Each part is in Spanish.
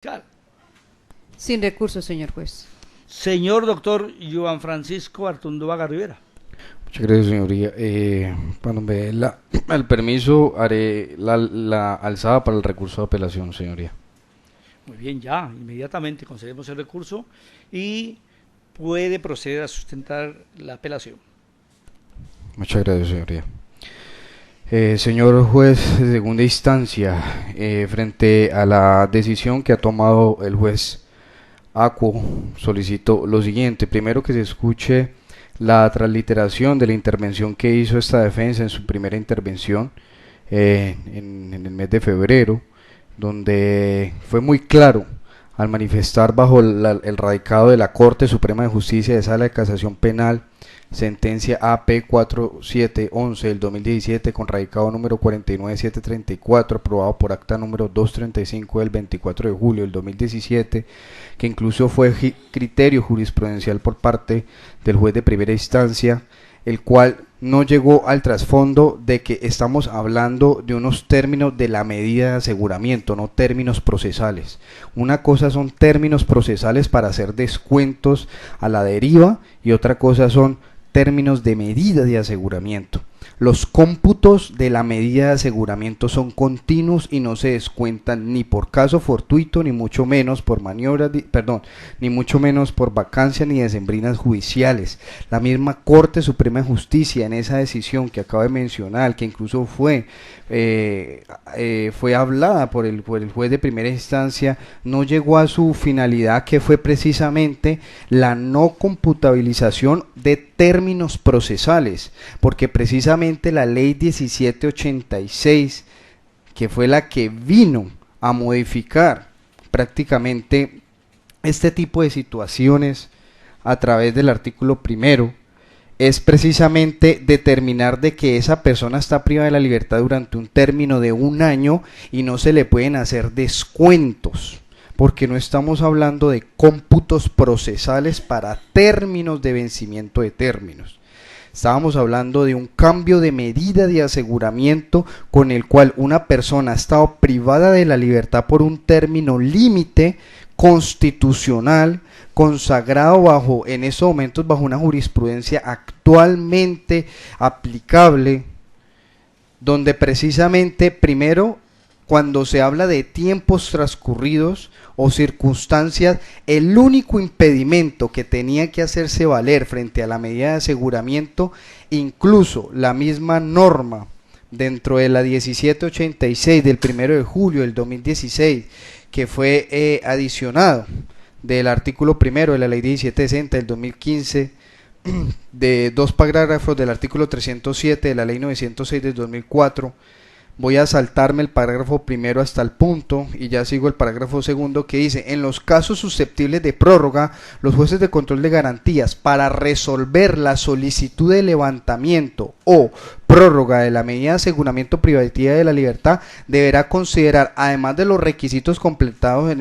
Claro. Sin recurso, señor juez. Señor doctor Joan Francisco Artunduaga Rivera. Muchas gracias, señoría. Cuando me dé el permiso, haré la alzada para el recurso de apelación, señoría. Muy bien, ya, inmediatamente concedemos el recurso y puede proceder a sustentar la apelación. Muchas gracias, señoría. Señor juez de segunda instancia, frente a la decisión que ha tomado el juez Acuo, solicito lo siguiente. Primero, que se escuche la transliteración de la intervención que hizo esta defensa en su primera intervención en el mes de febrero, donde fue muy claro al manifestar bajo el radicado de la Corte Suprema de Justicia de Sala de Casación Penal, sentencia AP 4711 del 2017 con radicado número 49734, aprobado por acta número 235 del 24 de julio del 2017, que incluso fue criterio jurisprudencial por parte del juez de primera instancia, el cual no llegó al trasfondo de que estamos hablando de unos términos de la medida de aseguramiento, no términos procesales. Una cosa son términos procesales para hacer descuentos a la deriva y otra cosa son términos de medida de aseguramiento. Los cómputos de la medida de aseguramiento son continuos y no se descuentan ni por caso fortuito, ni mucho menos por maniobras, ni mucho menos por vacancia ni decembrinas judiciales. La misma Corte Suprema de Justicia, en esa decisión que acabo de mencionar, que incluso fue hablada por el juez de primera instancia, no llegó a su finalidad, que fue precisamente la no computabilización de términos procesales, porque precisamente la ley 1786, que fue la que vino a modificar prácticamente este tipo de situaciones a través del artículo primero, es precisamente determinar de que esa persona está privada de la libertad durante un término de un año y no se le pueden hacer descuentos, porque no estamos hablando de cómputos procesales para términos de vencimiento de términos. Estábamos hablando de un cambio de medida de aseguramiento con el cual una persona ha estado privada de la libertad por un término límite constitucional consagrado en esos momentos bajo una jurisprudencia actualmente aplicable, donde precisamente primero, cuando se habla de tiempos transcurridos o circunstancias, el único impedimento que tenía que hacerse valer frente a la medida de aseguramiento, incluso la misma norma dentro de la 1786 del 1 de julio del 2016, que fue adicionado del artículo primero de la ley 1760 del 2015, de dos parágrafos del artículo 307 de la ley 906 del 2004. Voy a saltarme el parágrafo primero hasta el punto y ya sigo el parágrafo segundo, que dice: en los casos susceptibles de prórroga, los jueces de control de garantías, para resolver la solicitud de levantamiento o prórroga de la medida de aseguramiento privativa de la libertad, deberá considerar, además de los requisitos contemplados en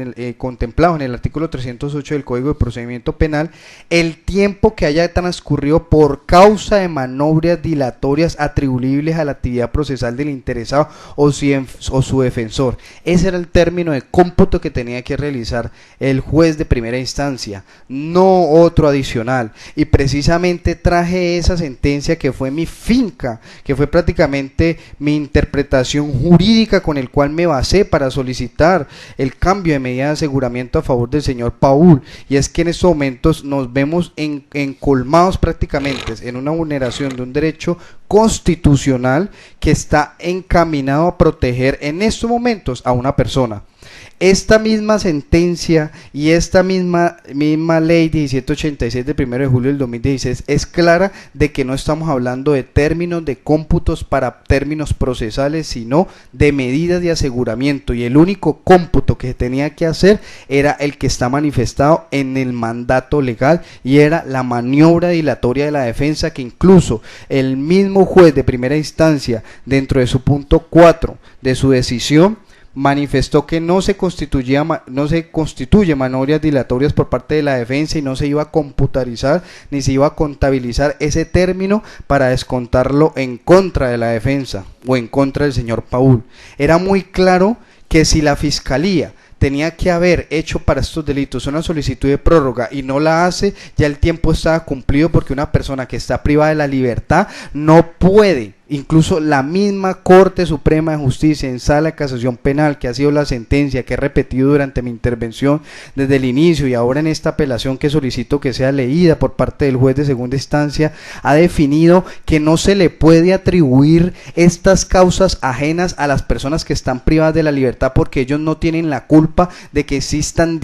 el artículo 308 del Código de Procedimiento Penal, el tiempo que haya transcurrido por causa de maniobras dilatorias atribuibles a la actividad procesal del interesado o su defensor. Ese era el término de cómputo que tenía que realizar el juez de primera instancia, no otro adicional. Y precisamente traje esa sentencia, que fue mi finca, que fue prácticamente mi interpretación jurídica con el cual me basé para solicitar el cambio de medida de aseguramiento a favor del señor Paul. Y es que en estos momentos nos vemos encolmados prácticamente en una vulneración de un derecho constitucional que está encaminado a proteger en estos momentos a una persona. Esta misma sentencia y esta misma ley 1786 del 1 de julio del 2016 es clara de que no estamos hablando de términos de cómputos para términos procesales, sino de medidas de aseguramiento, y el único cómputo que tenía que hacer era el que está manifestado en el mandato legal, y era la maniobra dilatoria de la defensa, que incluso el mismo juez de primera instancia, dentro de su punto 4 de su decisión, manifestó que no se constituye maniobras dilatorias por parte de la defensa y no se iba a computarizar ni se iba a contabilizar ese término para descontarlo en contra de la defensa o en contra del señor Paul. Era muy claro que si la fiscalía tenía que haber hecho para estos delitos una solicitud de prórroga y no la hace, ya el tiempo estaba cumplido, porque una persona que está privada de la libertad no puede. Incluso la misma Corte Suprema de Justicia en Sala de Casación Penal, que ha sido la sentencia que he repetido durante mi intervención desde el inicio y ahora en esta apelación que solicito que sea leída por parte del juez de segunda instancia, ha definido que no se le puede atribuir estas causas ajenas a las personas que están privadas de la libertad, porque ellos no tienen la culpa de que existan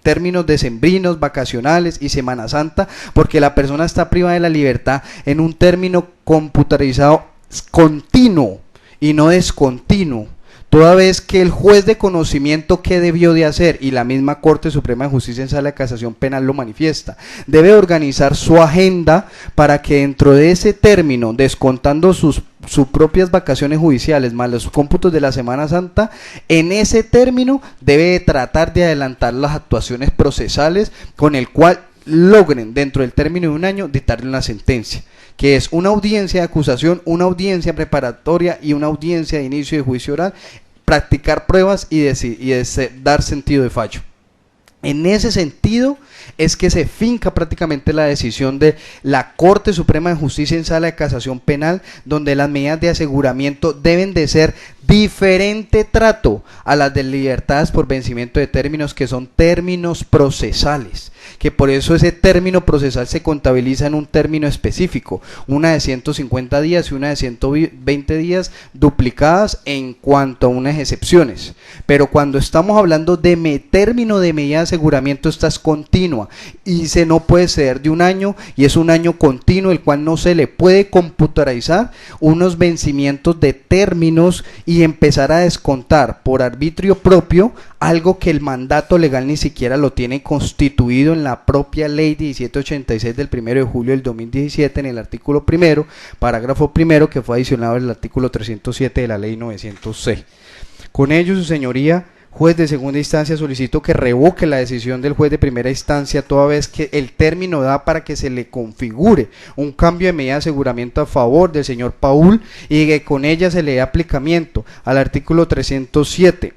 términos decembrinos, vacacionales y Semana Santa, porque la persona está privada de la libertad en un término computarizado continuo y no descontinuo, toda vez que el juez de conocimiento, ¿qué debió de hacer? Y la misma Corte Suprema de Justicia en Sala de Casación Penal lo manifiesta, debe organizar su agenda para que dentro de ese término, descontando sus propias vacaciones judiciales más los cómputos de la Semana Santa, en ese término debe tratar de adelantar las actuaciones procesales con el cual logren dentro del término de un año dictarle una sentencia, que es una audiencia de acusación, una audiencia preparatoria y una audiencia de inicio de juicio oral, practicar pruebas y dar sentido de fallo. En ese sentido es que se finca prácticamente la decisión de la Corte Suprema de Justicia en Sala de Casación Penal, donde las medidas de aseguramiento deben de ser diferente trato a las de libertades por vencimiento de términos, que son términos procesales, que por eso ese término procesal se contabiliza en un término específico, una de 150 días y una de 120 días, duplicadas en cuanto a unas excepciones. Pero cuando estamos hablando de término de medida de aseguramiento, esta es continua y no puede ser de un año, y es un año continuo, el cual no se le puede computarizar unos vencimientos de términos y empezar a descontar por arbitrio propio algo que el mandato legal ni siquiera lo tiene constituido en la propia ley 1786 del 1 de julio del 2017, en el artículo primero, parágrafo primero, que fue adicionado al artículo 307 de la ley 906. Con ello, su señoría, juez de segunda instancia, solicito que revoque la decisión del juez de primera instancia, toda vez que el término da para que se le configure un cambio de medida de aseguramiento a favor del señor Paul y que con ella se le dé aplicamiento al artículo 307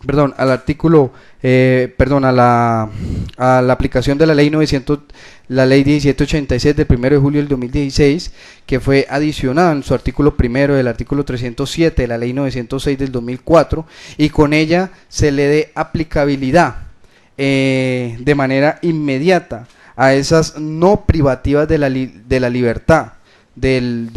perdón, al artículo, a la aplicación de la ley 1786 del 1 de julio del 2016, que fue adicionada en su artículo primero del artículo 307 de la ley 906 del 2004, y con ella se le dé aplicabilidad de manera inmediata a esas no privativas de la libertad del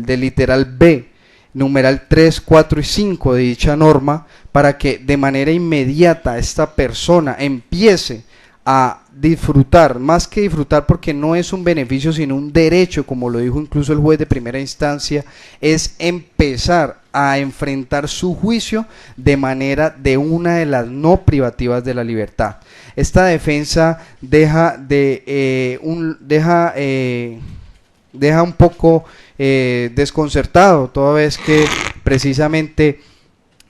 literal B, numeral 3, 4 y 5 de dicha norma, para que de manera inmediata esta persona empiece a disfrutar, más que disfrutar, porque no es un beneficio sino un derecho, como lo dijo incluso el juez de primera instancia, es empezar a enfrentar su juicio de manera de una de las no privativas de la libertad. Esta defensa deja un poco desconcertado, toda vez que precisamente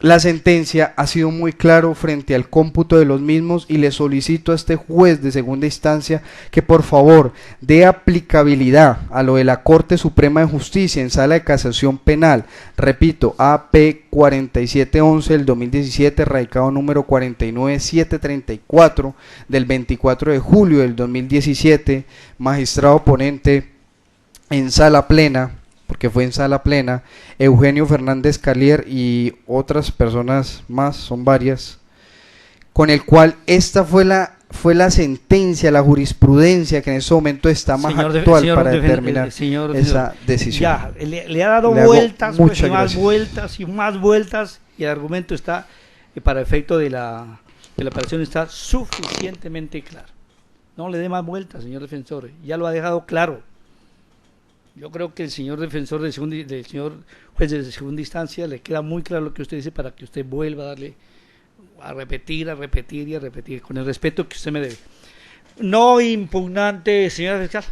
la sentencia ha sido muy claro frente al cómputo de los mismos, y le solicito a este juez de segunda instancia que por favor dé aplicabilidad a lo de la Corte Suprema de Justicia en Sala de Casación Penal, repito, AP 4711 del 2017, radicado número 49734 del 24 de julio del 2017, magistrado ponente en sala plena, porque fue en sala plena, Eugenio Fernández Calier y otras personas más, son varias, con el cual esta fue la sentencia, la jurisprudencia que en ese momento está más actual para determinar esa decisión. Ya, le ha dado vueltas, pues, y más vueltas y más vueltas, y el argumento está, para efecto de la apelación, está suficientemente claro. No le dé más vueltas, señor defensor, ya lo ha dejado claro. Yo creo que el señor defensor del señor juez de segunda instancia le queda muy claro lo que usted dice, para que usted vuelva a darle a repetir y a repetir, con el respeto que usted me debe. No impugnante, señora fiscal.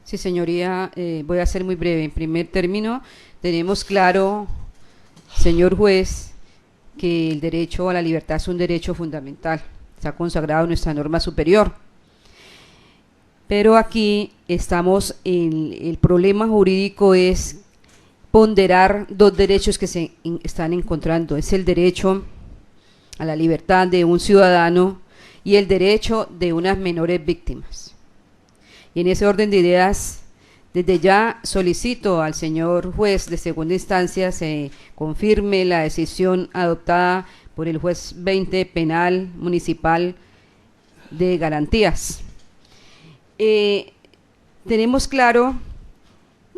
Sí, señoría, voy a ser muy breve. En primer término, tenemos claro, señor juez, que el derecho a la libertad es un derecho fundamental, está consagrado en nuestra norma superior. Pero aquí estamos el problema jurídico es ponderar dos derechos que se están encontrando. Es el derecho a la libertad de un ciudadano y el derecho de unas menores víctimas. Y en ese orden de ideas, desde ya solicito al señor juez de segunda instancia se confirme la decisión adoptada por el juez 20 penal municipal de garantías. Tenemos claro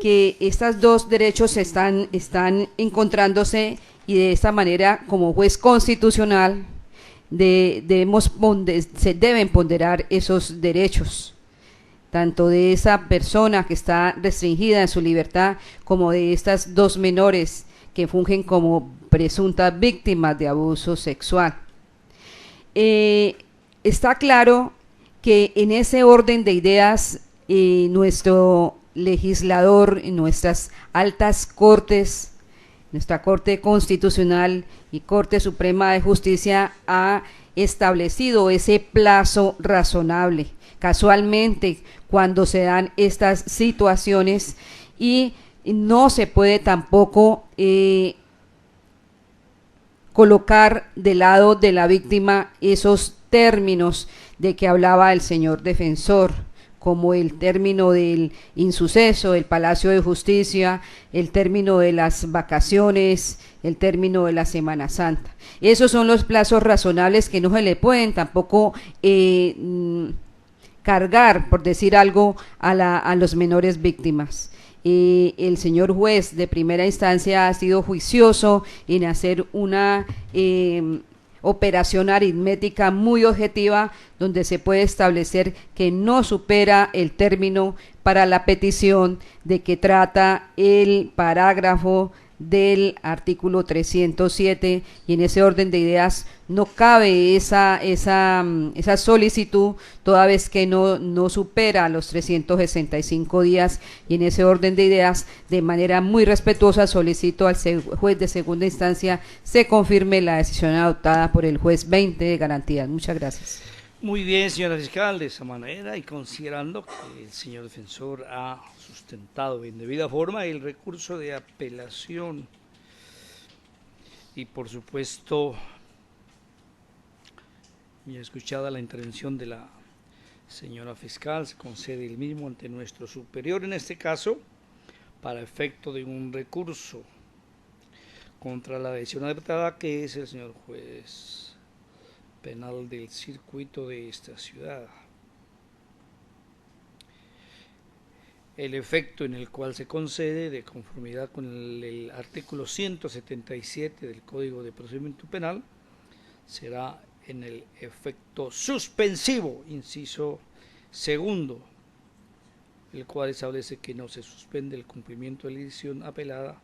que estos dos derechos están encontrándose, y de esta manera, como juez constitucional, se deben ponderar esos derechos, tanto de esa persona que está restringida en su libertad, como de estas dos menores que fungen como presuntas víctimas de abuso sexual. Está claro que en ese orden de ideas, nuestro legislador, en nuestras altas cortes, nuestra Corte Constitucional y Corte Suprema de Justicia, ha establecido ese plazo razonable. Casualmente, cuando se dan estas situaciones, y no se puede tampoco colocar del lado de la víctima esos términos de que hablaba el señor defensor, como el término del insuceso, el Palacio de Justicia, el término de las vacaciones, el término de la Semana Santa. Esos son los plazos razonables que no se le pueden tampoco cargar, por decir algo, a los menores víctimas. El señor juez de primera instancia ha sido juicioso en hacer una operación aritmética muy objetiva, donde se puede establecer que no supera el término para la petición de que trata el parágrafo del artículo 307, y en ese orden de ideas no cabe esa solicitud, toda vez que no supera los 365 días, y en ese orden de ideas, de manera muy respetuosa, solicito al juez de segunda instancia se confirme la decisión adoptada por el juez 20 de garantías. Muchas gracias. Muy bien, señora fiscal, de esa manera, y considerando que el señor defensor ha sustentado en debida forma el recurso de apelación, y por supuesto, y escuchada la intervención de la señora fiscal, se concede el mismo ante nuestro superior, en este caso, para efecto de un recurso contra la decisión adoptada, que es el señor juez penal del circuito de esta ciudad. El efecto en el cual se concede, de conformidad con el artículo 177 del Código de Procedimiento Penal, será en el efecto suspensivo, inciso segundo, el cual establece que no se suspende el cumplimiento de la decisión apelada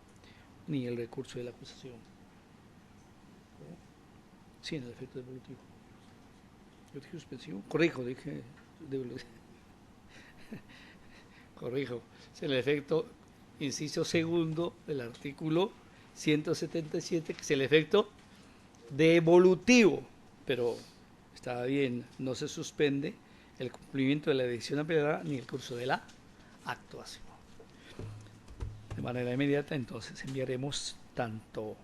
ni el recurso de la acusación. Sí, en el efecto devolutivo. Yo dije suspensivo. Corrijo, dije devolutivo. Corrijo. Es el efecto, inciso segundo del artículo 177, que es el efecto devolutivo. Pero está bien, no se suspende el cumplimiento de la decisión apelada ni el curso de la actuación. De manera inmediata, entonces, enviaremos tanto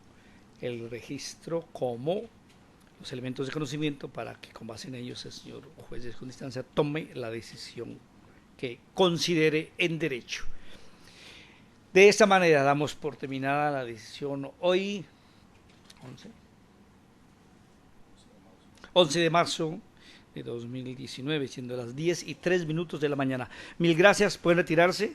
el registro como los elementos de conocimiento para que, con base en ellos, el señor juez de segunda instancia tome la decisión que considere en derecho. De esta manera damos por terminada la decisión hoy, 11 de marzo de 2019, siendo las 10:03 de la mañana. Mil gracias, pueden retirarse.